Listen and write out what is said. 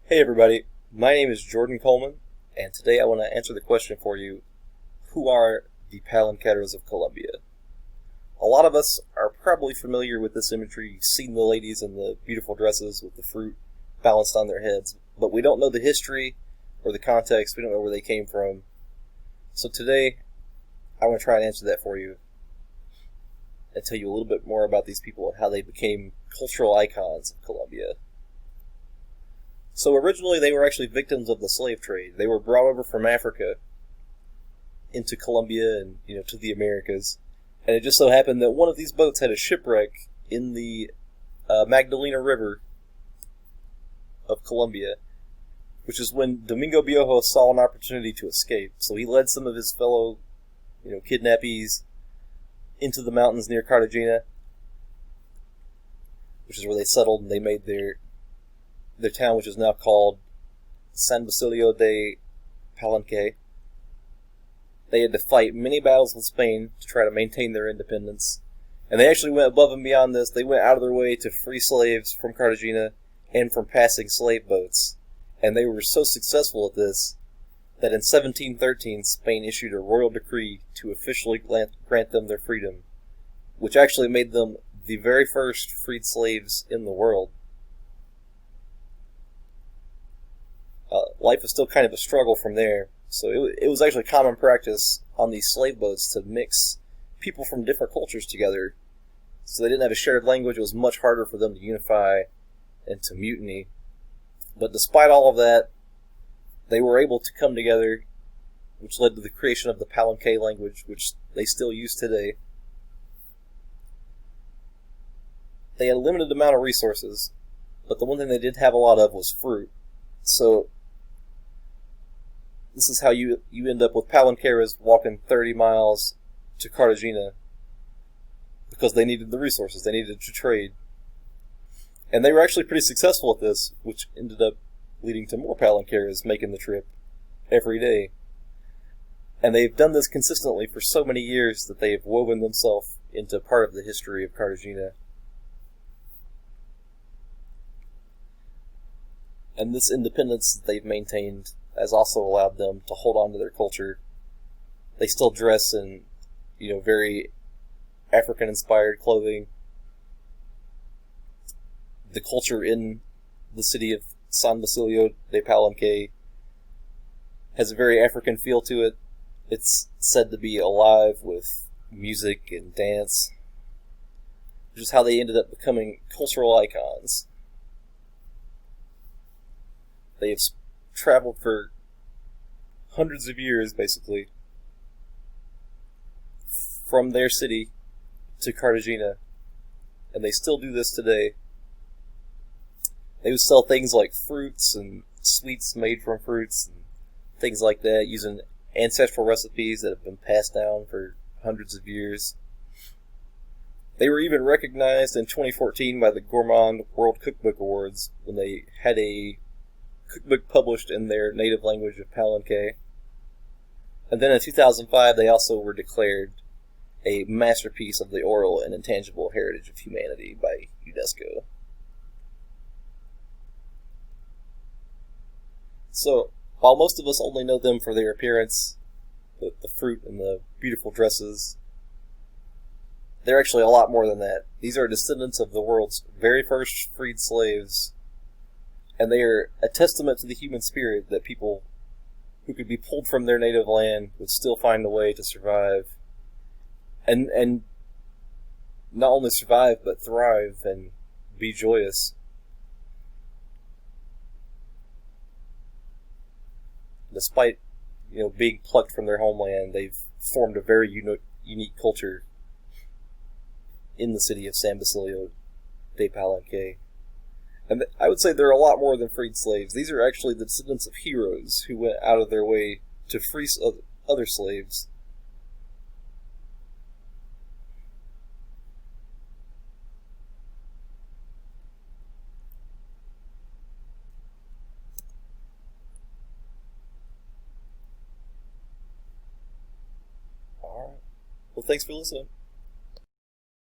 Hey everybody, my name is Jordan Coleman, and today I want to answer the question for you, who are the Palanqueros of Colombia? A lot of us are probably familiar with this imagery. You've seen the ladies in the beautiful dresses with the fruit balanced on their heads, but we don't know the history or the context. We don't know where they came from. So today, I want to try and answer that for you and tell you a little bit more about these people and how they became cultural icons of Colombia. So originally they were actually victims of the slave trade. They were brought over from Africa into Colombia and, to the Americas. And it just so happened that one of these boats had a shipwreck in the Magdalena River of Colombia, which is when Domingo Biojo saw an opportunity to escape. So he led some of his fellow, kidnappees into the mountains near Cartagena, which is where they settled, and they made their town, which is now called San Basilio de Palenque. They had to fight many battles with Spain to try to maintain their independence. And they actually went above and beyond this. They went out of their way to free slaves from Cartagena and from passing slave boats. And they were so successful at this that in 1713 Spain issued a royal decree to officially grant them their freedom, which actually made them the very first freed slaves in the world. Life was still kind of a struggle from there, so it was actually common practice on these slave boats to mix people from different cultures together. So they didn't have a shared language. It was much harder for them to unify and to mutiny. But despite all of that, they were able to come together, which led to the creation of the Palenque language, which they still use today. They had a limited amount of resources, but the one thing they did have a lot of was fruit. So this is how you end up with Palanqueros walking 30 miles to Cartagena because they needed the resources. They needed to trade. And they were actually pretty successful at this, which ended up leading to more Palanqueros making the trip every day. And they've done this consistently for so many years that they've woven themselves into part of the history of Cartagena. And this independence that they've maintained has also allowed them to hold on to their culture. They still dress in, very African-inspired clothing. The culture in the city of San Basilio de Palenque has a very African feel to it. It's said to be alive with music and dance, which is how they ended up becoming cultural icons. They have traveled for hundreds of years, basically, from their city to Cartagena, and they still do this today. They would sell things like fruits and sweets made from fruits and things like that, using ancestral recipes that have been passed down for hundreds of years. They were even recognized in 2014 by the Gourmand World Cookbook Awards when they had a cookbook published in their native language of Palenque. And then in 2005, they also were declared a masterpiece of the oral and intangible heritage of humanity by UNESCO. So, while most of us only know them for their appearance, the fruit and the beautiful dresses, they're actually a lot more than that. These are descendants of the world's very first freed slaves, and they are a testament to the human spirit that people who could be pulled from their native land would still find a way to survive. And not only survive, but thrive and be joyous. Despite, being plucked from their homeland, they've formed a very unique culture in the city of San Basilio de Palenque. And I would say they're a lot more than freed slaves. These are actually the descendants of heroes who went out of their way to free other slaves. Alright. Well, thanks for listening.